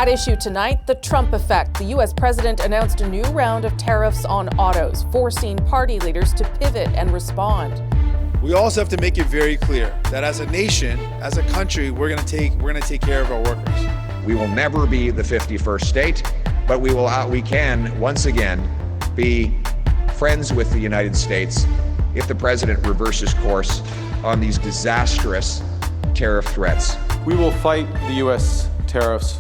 At issue tonight, the Trump effect. The U.S. president announced a new round of tariffs on autos, forcing party leaders to pivot and respond. We also have to make it very clear that as a nation, as a country, we're going to take care of our workers. We will never be the 51st state, but we can once again be friends with the United States if the president reverses course on these disastrous tariff threats. We will fight the U.S. tariffs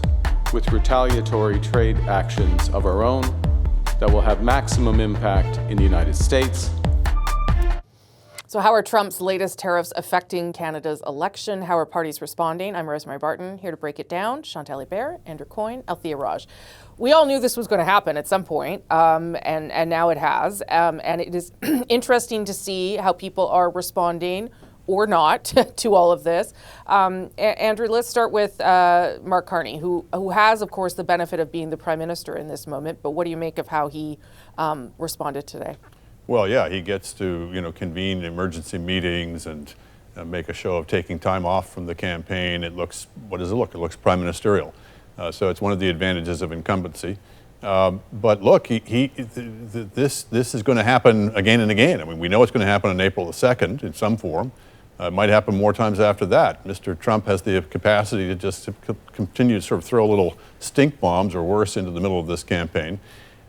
with retaliatory trade actions of our own that will have maximum impact in the United States. So how are Trump's latest tariffs affecting Canada's election? How are parties responding? I'm Rosemary Barton, here to break it down. Chantal Hebert, Coyne and Althia Raj. We all knew this was going to happen at some point, and now it has. And it is interesting to see how people are responding or not to all of this. Andrew, let's start with Mark Carney, who has, of course, the benefit of being the Prime Minister in this moment. But what do you make of how he responded today? Well, yeah, he gets to convene emergency meetings and make a show of taking time off from the campaign. It looks, what does it look? It looks prime ministerial. So it's one of the advantages of incumbency. But look, this is going to happen again and again. I mean, we know it's going to happen on April the 2nd in some form. It might happen more times after that. Mr. Trump has the capacity to just continue to sort of throw little stink bombs or worse into the middle of this campaign.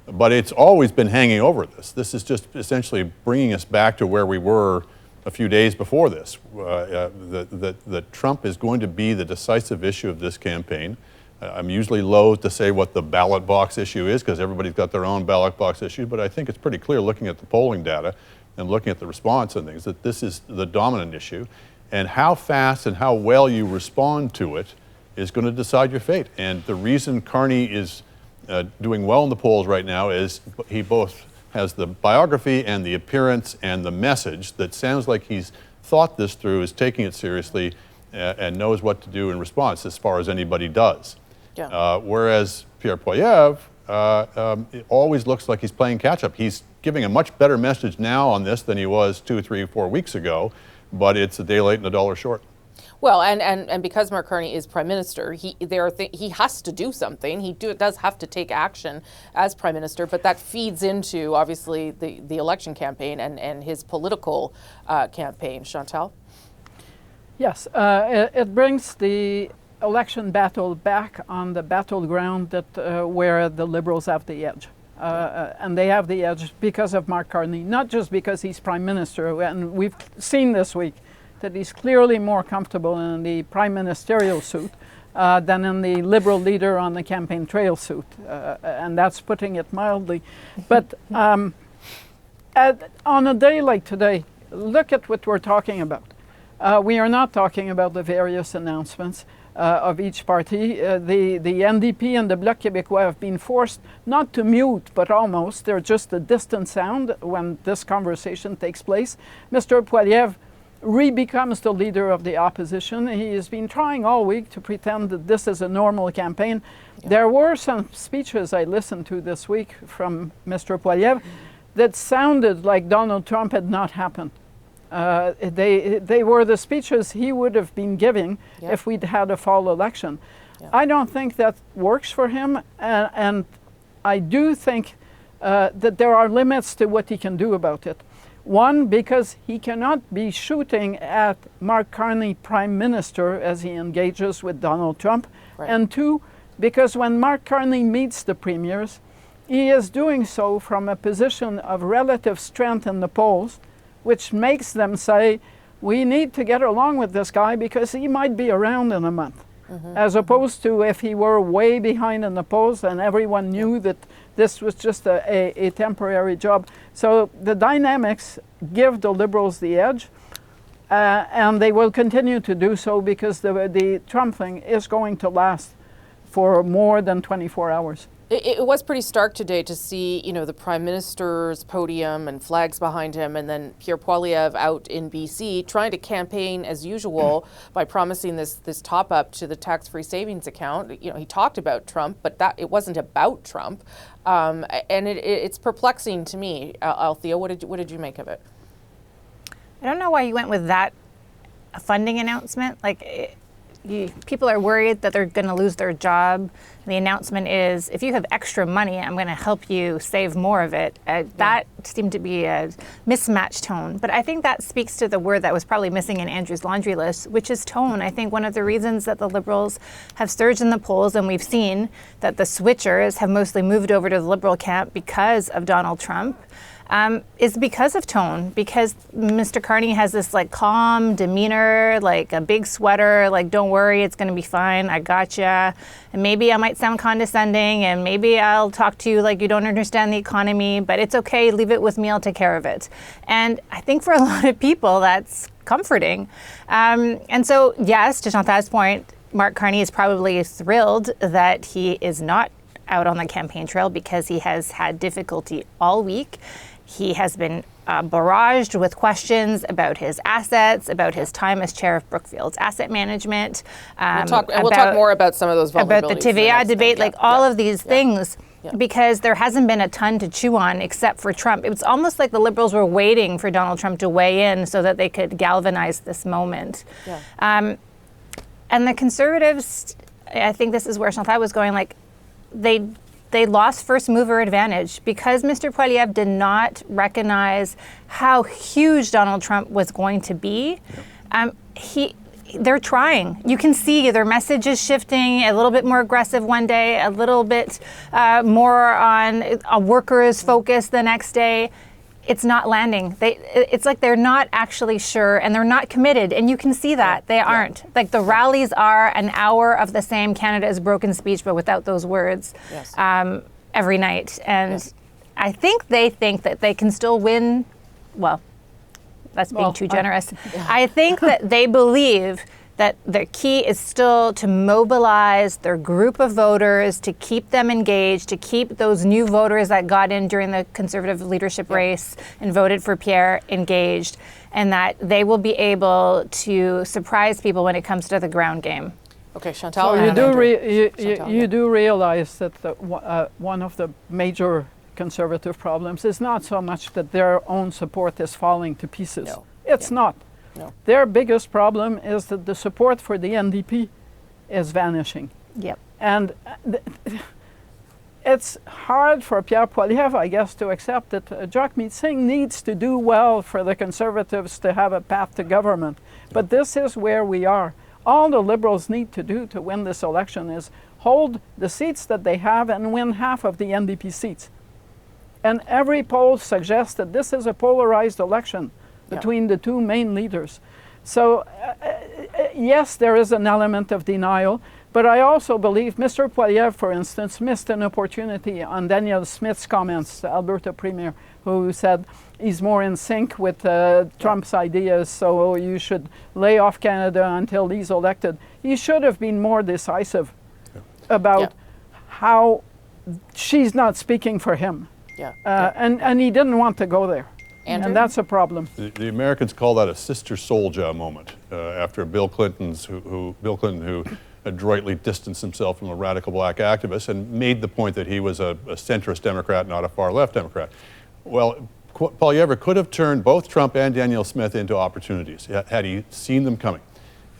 But it's always been hanging over this. This is just essentially bringing us back to where we were a few days before this. That Trump is going to be the decisive issue of this campaign. I'm usually loath to say what the ballot box issue is because everybody's got their own ballot box issue, but I think it's pretty clear looking at the polling data and looking at the response and things that this is the dominant issue. And how fast and how well you respond to it is going to decide your fate. And the reason Carney is doing well in the polls right now is he both has the biography and the appearance and the message that sounds like he's thought this through, is taking it seriously, and knows what to do in response as far as anybody does. Yeah. Whereas Pierre Poilievre it always looks like he's playing catch up. He's giving a much better message now on this than he was 2, 3, 4 weeks ago, but it's a day late and a dollar short. Well, and because Mark Carney is Prime Minister, he has to do something. He does have to take action as Prime Minister, but that feeds into, obviously, the election campaign and his political campaign. Chantal? Yes, it brings the election battle back on the battleground that where the Liberals have the edge. And they have the edge because of Mark Carney, not just because he's Prime Minister. And we've seen this week that he's clearly more comfortable in the prime ministerial suit than in the Liberal leader on the campaign trail suit. And that's putting it mildly. But on a day like today, look at what we're talking about. We are not talking about the various announcements of each party. The NDP and the Bloc Québécois have been forced not to mute, but almost. They're just a distant sound when this conversation takes place. Mr. Poilievre re-becomes the leader of the opposition. He has been trying all week to pretend that this is a normal campaign. Yeah. There were some speeches I listened to this week from Mr. Poilievre that sounded like Donald Trump had not happened. They were the speeches he would have been giving if we'd had a fall election. Yeah. I don't think that works for him, and I do think that there are limits to what he can do about it. One, because he cannot be shooting at Mark Carney, Prime Minister, as he engages with Donald Trump. Right. And two, because when Mark Carney meets the premiers, he is doing so from a position of relative strength in the polls, which makes them say, we need to get along with this guy because he might be around in a month. Mm-hmm. As opposed to if he were way behind in the polls and everyone knew that this was just a temporary job. So the dynamics give the Liberals the edge, and they will continue to do so because the Trump thing is going to last for more than 24 hours. It was pretty stark today to see, the Prime Minister's podium and flags behind him, and then Pierre Poilievre out in BC trying to campaign as usual by promising this top up to the tax-free savings account. He talked about Trump, but it wasn't about Trump, and it's perplexing to me. Althia, what did you make of it? I don't know why you went with that funding announcement. people are worried that they're going to lose their job. The announcement is, if you have extra money, I'm going to help you save more of it. That seemed to be a mismatched tone. But I think that speaks to the word that was probably missing in Andrew's laundry list, which is tone. I think one of the reasons that the Liberals have surged in the polls, and we've seen that the switchers have mostly moved over to the Liberal camp because of Donald Trump, is because of tone, because Mr. Carney has this like calm demeanor, like a big sweater, like don't worry, it's going to be fine, I gotcha. And maybe I might sound condescending, and maybe I'll talk to you like you don't understand the economy, but it's okay, leave it with me, I'll take care of it. And I think for a lot of people that's comforting. And so yes, to Chantal's point, Mark Carney is probably thrilled that he is not out on the campaign trail because he has had difficulty all week. He has been barraged with questions about his assets, about his time as chair of Brookfield's asset management. We'll talk more about some of those vulnerabilities. About the TVA debate, all of these things, because there hasn't been a ton to chew on except for Trump. It was almost like the Liberals were waiting for Donald Trump to weigh in so that they could galvanize this moment. And the Conservatives, I think this is where Chantal was going, like, they lost first mover advantage because Mr. Poilievre did not recognize how huge Donald Trump was going to be. They're trying. You can see their message is shifting, a little bit more aggressive one day, a little bit more on a workers focus the next day. It's not landing. It's like they're not actually sure, and they're not committed, and you can see that they aren't. Like the rallies are an hour of the same Canada is broken speech, but without those words, every night. And I think they think that they can still win. Well, that's being too generous. I think that they believe that the key is still to mobilize their group of voters, to keep them engaged, to keep those new voters that got in during the Conservative leadership race and voted for Pierre engaged, and that they will be able to surprise people when it comes to the ground game. Okay, Chantal. So you do realize that one of the major Conservative problems is not so much that their own support is falling to pieces. No. It's not. No. Their biggest problem is that the support for the NDP is vanishing. Yep. And it's hard for Pierre Poilievre, I guess, to accept that Jagmeet Singh needs to do well for the Conservatives to have a path to government. But this is where we are. All the Liberals need to do to win this election is hold the seats that they have and win half of the NDP seats. And every poll suggests that this is a polarized election between the two main leaders. So yes, there is an element of denial, but I also believe Mr. Poilievre, for instance, missed an opportunity on Danielle Smith's comments, the Alberta Premier, who said he's more in sync with Trump's ideas, so you should lay off Canada until he's elected. He should have been more decisive about how she's not speaking for him. And he didn't want to go there. Andrew? And that's a problem. The Americans call that a sister soldier moment after Bill Clinton, who adroitly distanced himself from a radical black activist and made the point that he was a centrist Democrat, not a far-left Democrat. Well, Poilievre could have turned both Trump and Danielle Smith into opportunities had he seen them coming.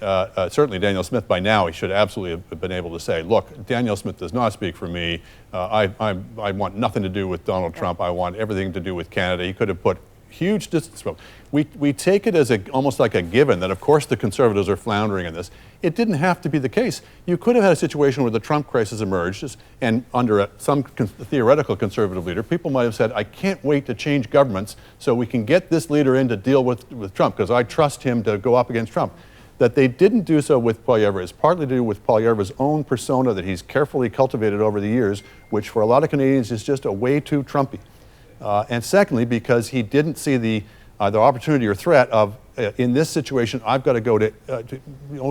Certainly Danielle Smith, by now, he should absolutely have been able to say, look, Danielle Smith does not speak for me. I want nothing to do with Donald Trump. I want everything to do with Canada. He could have put huge distance. We take it as almost like a given that, of course, the Conservatives are floundering in this. It didn't have to be the case. You could have had a situation where the Trump crisis emerged, and under some theoretical Conservative leader, people might have said, I can't wait to change governments so we can get this leader in to deal with Trump, because I trust him to go up against Trump. That they didn't do so with Poilievre is partly to do with Poilievre's own persona that he's carefully cultivated over the years, which for a lot of Canadians is just a way too Trumpy. And secondly, because he didn't see the opportunity or threat of, in this situation, I've got to go to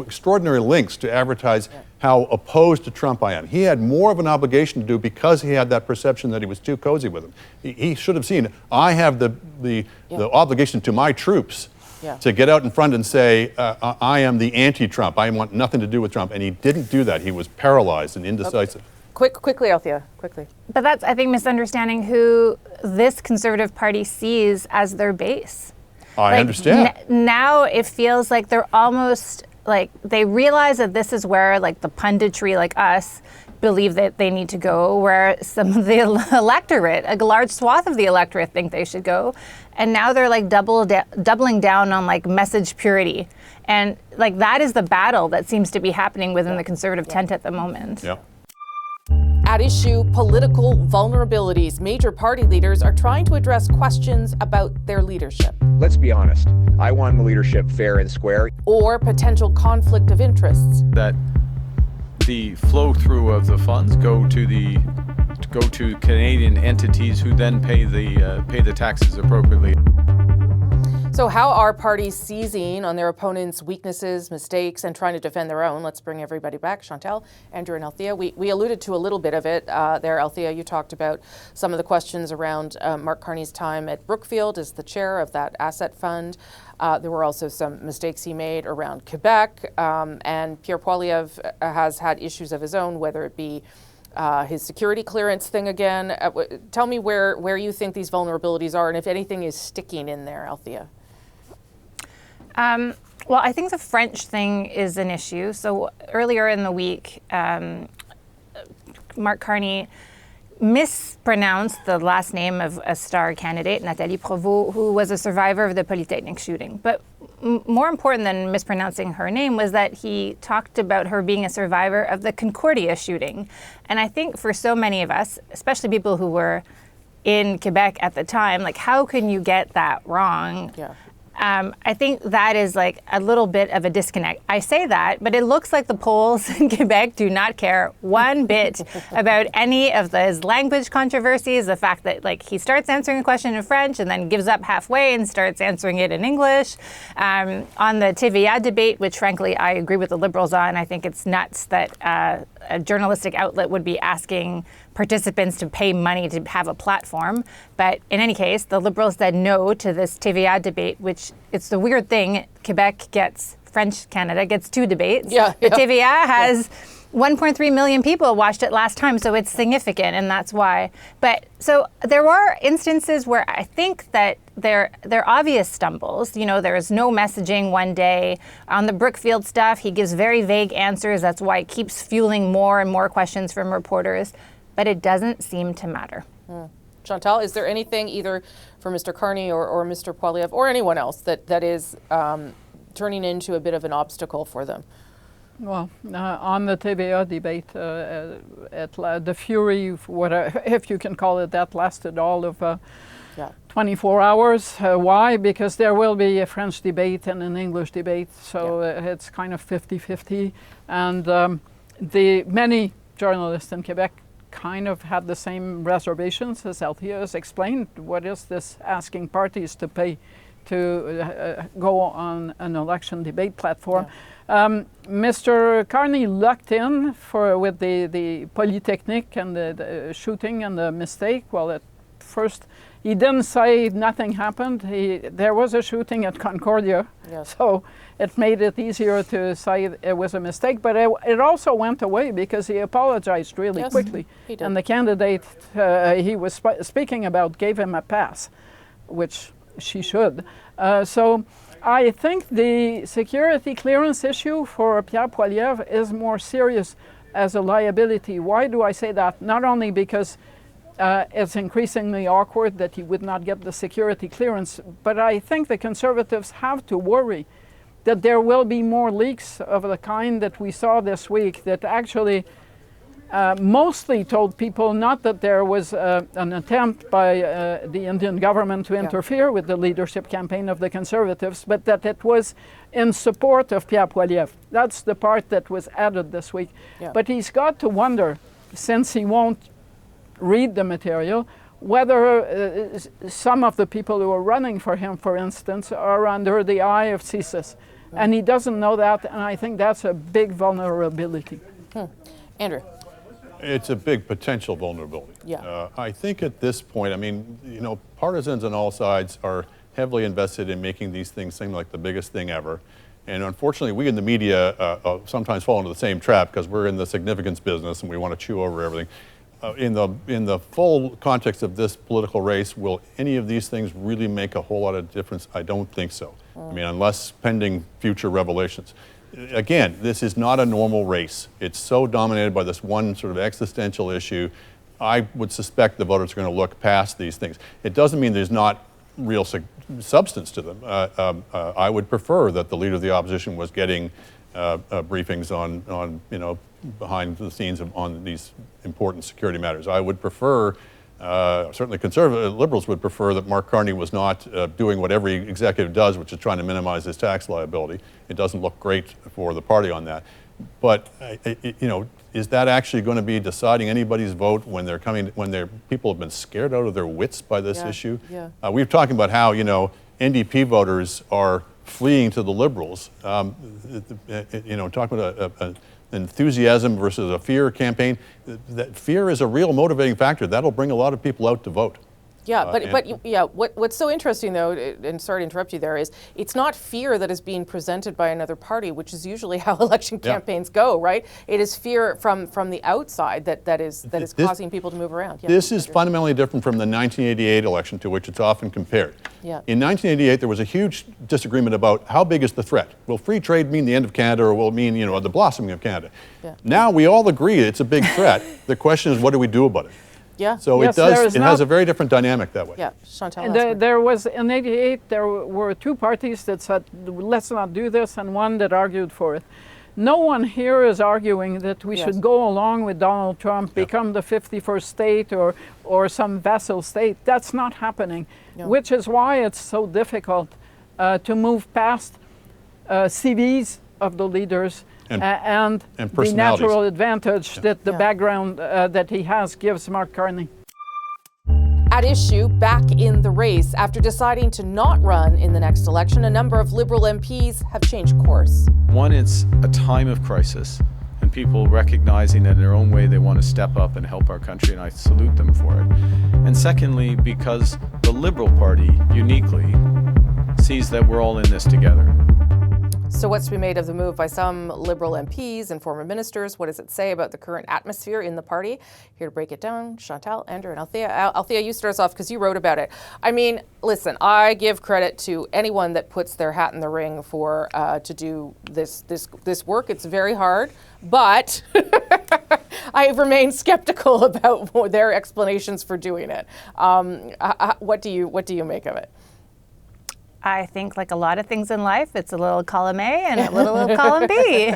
extraordinary lengths to advertise how opposed to Trump I am. He had more of an obligation to do because he had that perception that he was too cozy with him. He should have seen, I have the obligation to my troops to get out in front and say, I am the anti-Trump. I want nothing to do with Trump. And he didn't do that. He was paralyzed and indecisive. Quickly, Althia, quickly. But that's, I think, misunderstanding who this Conservative Party sees as their base. I understand. Now it feels like they're almost like they realize that this is where like the punditry like us believe that they need to go, where some of the electorate, a large swath of the electorate think they should go. And now they're like doubling down on like message purity. And like that is the battle that seems to be happening within the conservative tent at the moment. Yeah. At issue, political vulnerabilities. Major party leaders are trying to address questions about their leadership. Let's be honest. I won the leadership fair and square. Or potential conflict of interests. That the flow through of the funds go to Canadian entities who then pay the taxes appropriately. So how are parties seizing on their opponents' weaknesses, mistakes, and trying to defend their own? Let's bring everybody back. Chantal, Andrew, and Althia. We alluded to a little bit of it there. Althia, you talked about some of the questions around Mark Carney's time at Brookfield as the chair of that asset fund. There were also some mistakes he made around Quebec, and Pierre Poilievre has had issues of his own, whether it be his security clearance thing again. Tell me where you think these vulnerabilities are, and if anything is sticking in there, Althia. Well, I think the French thing is an issue. So earlier in the week, Mark Carney mispronounced the last name of a star candidate, Nathalie Provost, who was a survivor of the Polytechnic shooting. But more important than mispronouncing her name was that he talked about her being a survivor of the Concordia shooting. And I think for so many of us, especially people who were in Quebec at the time, like how can you get that wrong? Yeah. I think that is like a little bit of a disconnect. I say that, but it looks like the polls in Quebec do not care one bit about any of those language controversies. The fact that like he starts answering a question in French and then gives up halfway and starts answering it in English. On the TVA debate, which frankly I agree with the Liberals on, I think it's nuts that a journalistic outlet would be asking participants to pay money to have a platform. But in any case, the Liberals said no to this TVA debate, which it's the weird thing. Quebec gets, French Canada gets 2 debates. Yeah, but TVA has 1.3 million people watched it last time, so it's significant, and that's why. But so there were instances where I think that they're obvious stumbles. You know, there is no messaging one day. On the Brookfield stuff, he gives very vague answers. That's why it keeps fueling more and more questions from reporters. But it doesn't seem to matter. Chantal, is there anything either for Mr. Carney or Mr. Poilievre or anyone else that is turning into a bit of an obstacle for them? Well, on the TVA debate, the fury, if you can call it that, lasted all of 24 hours. Why? Because there will be a French debate and an English debate, so it's kind of 50-50. And the many journalists in Quebec kind of had the same reservations as Althia has explained. What is this asking parties to pay to go on an election debate platform? Mr. Carney lucked in with the Polytechnic and the shooting and the mistake. Well, at first he didn't say nothing happened. There was a shooting at Concordia, so it made it easier to say it was a mistake. But it also went away because he apologized really quickly. He did. And the candidate he was speaking about gave him a pass, which she should. So I think the security clearance issue for Pierre Poilievre is more serious as a liability. Why do I say that? Not only because it's increasingly awkward that he would not get the security clearance, but I think the Conservatives have to worry that there will be more leaks of the kind that we saw this week that actually mostly told people not that there was an attempt by the Indian government to interfere with the leadership campaign of the Conservatives, but that it was in support of Pierre Poilievre. That's the part that was added this week. But he's got to wonder, since he won't read the material, whether some of the people who are running for him, for instance, are under the eye of CSIS. And he doesn't know that, and I think that's a big vulnerability. Andrew. It's a big potential vulnerability. I think at this point, I mean, you know, partisans on all sides are heavily invested in making these things seem like the biggest thing ever. And unfortunately, we in the media sometimes fall into the same trap because we're in the significance business and we want to chew over everything. In the full context of this political race, will any of these things really make a whole lot of difference? I don't think so. I mean, unless pending future revelations. again, this is not a normal race. It's so dominated by this one sort of existential issue. I would suspect the voters are going to look past these things. It doesn't mean there's not real substance to them. I would prefer that the leader of the opposition was getting briefings on behind the scenes on these important security matters. I would prefer, certainly conservative liberals would prefer that Mark Carney was not doing what every executive does, which is trying to minimize his tax liability. It doesn't look great for the party on that. But is that actually going to be deciding anybody's vote when people have been scared out of their wits by this issue? Yeah. We've talking about how NDP voters are fleeing to the Liberals. Talking about an enthusiasm versus a fear campaign. That fear is a real motivating factor. That'll bring a lot of people out to vote. Yeah, what's so interesting though, and sorry to interrupt you there, is it's not fear that is being presented by another party, which is usually how election campaigns go, right? It is fear from the outside that is causing people to move around. Yeah, this is fundamentally different from the 1988 election, to which it's often compared. Yeah. In 1988, there was a huge disagreement about how big is the threat. Will free trade mean the end of Canada, or will it mean the blossoming of Canada? Yeah. Now we all agree it's a big threat. The question is, what do we do about it? Yeah. So yes, it has a very different dynamic that way. Yeah, Chantal. There was in '88 there were two parties that said let's not do this, and one that argued for it. No one here is arguing that we should go along with Donald Trump, become the 51st state or some vassal state. That's not happening, which is why it's so difficult to move past CVs of the leaders. And the natural advantage that the background that he has gives Mark Carney. At issue, back in the race, after deciding to not run in the next election, a number of Liberal MPs have changed course. One, it's a time of crisis, and people recognizing that in their own way they want to step up and help our country, and I salute them for it. And secondly, because the Liberal Party uniquely sees that we're all in this together. So what's to be made of the move by some Liberal MPs and former ministers? What does it say about the current atmosphere in the party? Here to break it down, Chantal, Andrew, and Althia. Althia, you start us off because you wrote about it. I mean, listen, I give credit to anyone that puts their hat in the ring for to do this work. It's very hard, but I remain skeptical about their explanations for doing it. What do you make of it? I think, like a lot of things in life, it's a little column A and a little column B.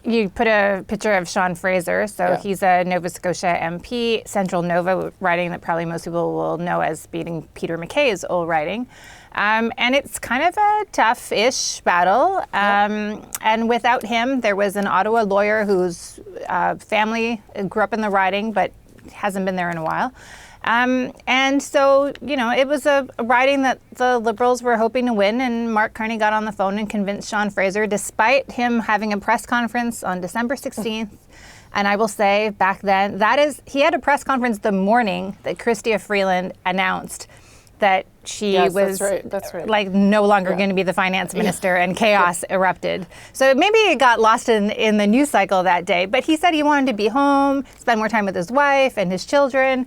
You put a picture of Sean Fraser. So he's a Nova Scotia MP, Central Nova riding that probably most people will know as being Peter MacKay's old riding. And it's kind of a tough-ish battle. And without him, there was an Ottawa lawyer whose family grew up in the riding but hasn't been there in a while. And so, it was a riding that the Liberals were hoping to win, and Mark Carney got on the phone and convinced Sean Fraser, despite him having a press conference on December 16th. And I will say, back then, he had a press conference the morning that Chrystia Freeland announced that she was that's right. like no longer going to be the finance minister, and chaos erupted. So maybe it got lost in the news cycle that day, but he said he wanted to be home, spend more time with his wife and his children.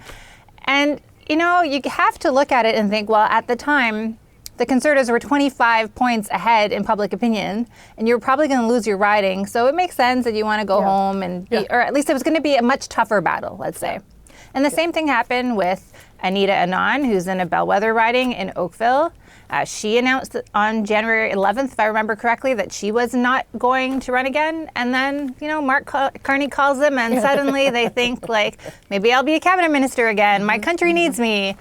And, you have to look at it and think, well, at the time, the Conservatives were 25 points ahead in public opinion, and you're probably going to lose your riding. So it makes sense that you want to go home and or at least it was going to be a much tougher battle, let's say. And the same thing happened with Anita Anand, who's in a bellwether riding in Oakville. She announced on January 11th, if I remember correctly, that she was not going to run again. And then, Mark Carney calls them, and suddenly they think, like, maybe I'll be a cabinet minister again. My country needs me.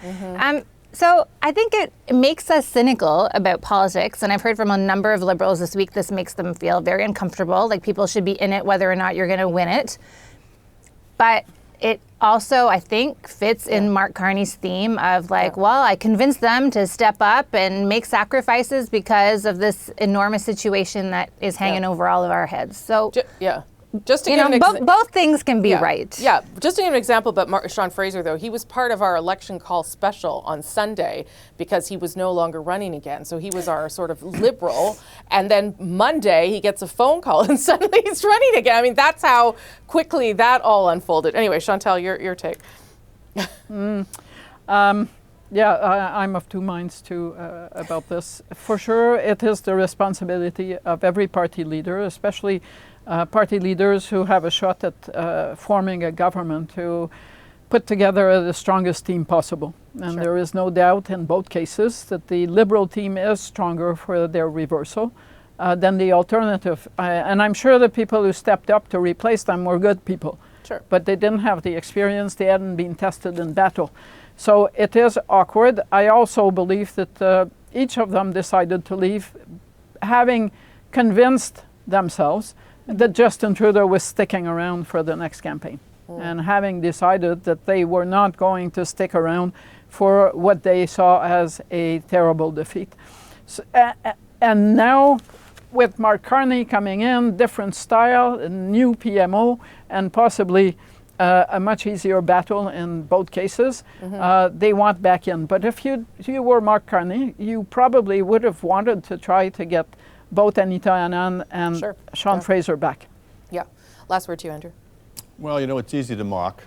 So I think it makes us cynical about politics. And I've heard from a number of Liberals this week, this makes them feel very uncomfortable, like people should be in it whether or not you're going to win it. But it also, I think, fits in Mark Carney's theme of well, I convinced them to step up and make sacrifices because of this enormous situation that is hanging over all of our heads. So, Just to give both things can be right. Yeah, just to give an example about Sean Fraser, though, he was part of our election call special on Sunday because he was no longer running again. So he was our sort of Liberal. And then Monday, he gets a phone call and suddenly he's running again. I mean, that's how quickly that all unfolded. Anyway, Chantal, your take. I'm of two minds too about this. For sure, it is the responsibility of every party leader, especially party leaders who have a shot at forming a government, to put together the strongest team possible. And there is no doubt in both cases that the Liberal team is stronger for their reversal than the alternative. And I'm sure the people who stepped up to replace them were good people. Sure. But they didn't have the experience, they hadn't been tested in battle. So it is awkward. I also believe that each of them decided to leave having convinced themselves that Justin Trudeau was sticking around for the next campaign. And having decided that they were not going to stick around for what they saw as a terrible defeat. So, and now, with Mark Carney coming in, different style, a new PMO, and possibly a much easier battle in both cases, they want back in. But if you were Mark Carney, you probably would have wanted to try to get both Anita Anand and Sean Fraser back. Yeah. Last word to you, Andrew. Well, you know, it's easy to mock.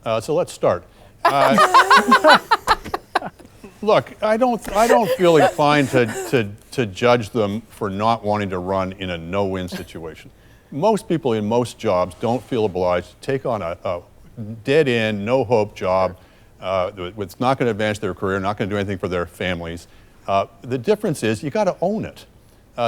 So let's start. Look, I don't feel inclined to judge them for not wanting to run in a no-win situation. Most people in most jobs don't feel obliged to take on a dead-end, no-hope job that's not going to advance their career, not going to do anything for their families. The difference is you got to own it.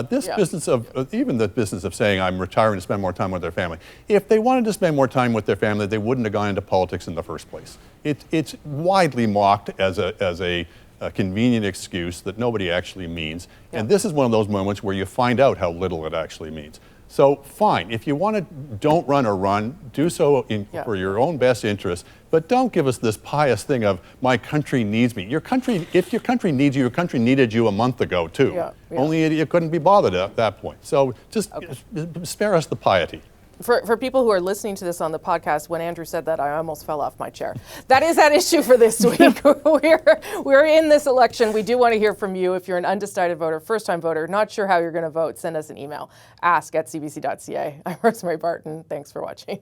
Business of, even the business of saying I'm retiring to spend more time with their family. If they wanted to spend more time with their family, they wouldn't have gone into politics in the first place. It's widely mocked as a convenient excuse that nobody actually means. Yeah. And this is one of those moments where you find out how little it actually means. So fine, if you want to don't run or run, do so for your own best interest, but don't give us this pious thing of my country needs me. Your country, if your country needs you, your country needed you a month ago too. Only you couldn't be bothered at that point. So just spare us the piety. For people who are listening to this on the podcast, when Andrew said that, I almost fell off my chair. That is at issue for this week. We're in this election. We do want to hear from you. If you're an undecided voter, first-time voter, not sure how you're going to vote, send us an email. ask@cbc.ca. I'm Rosemary Barton. Thanks for watching.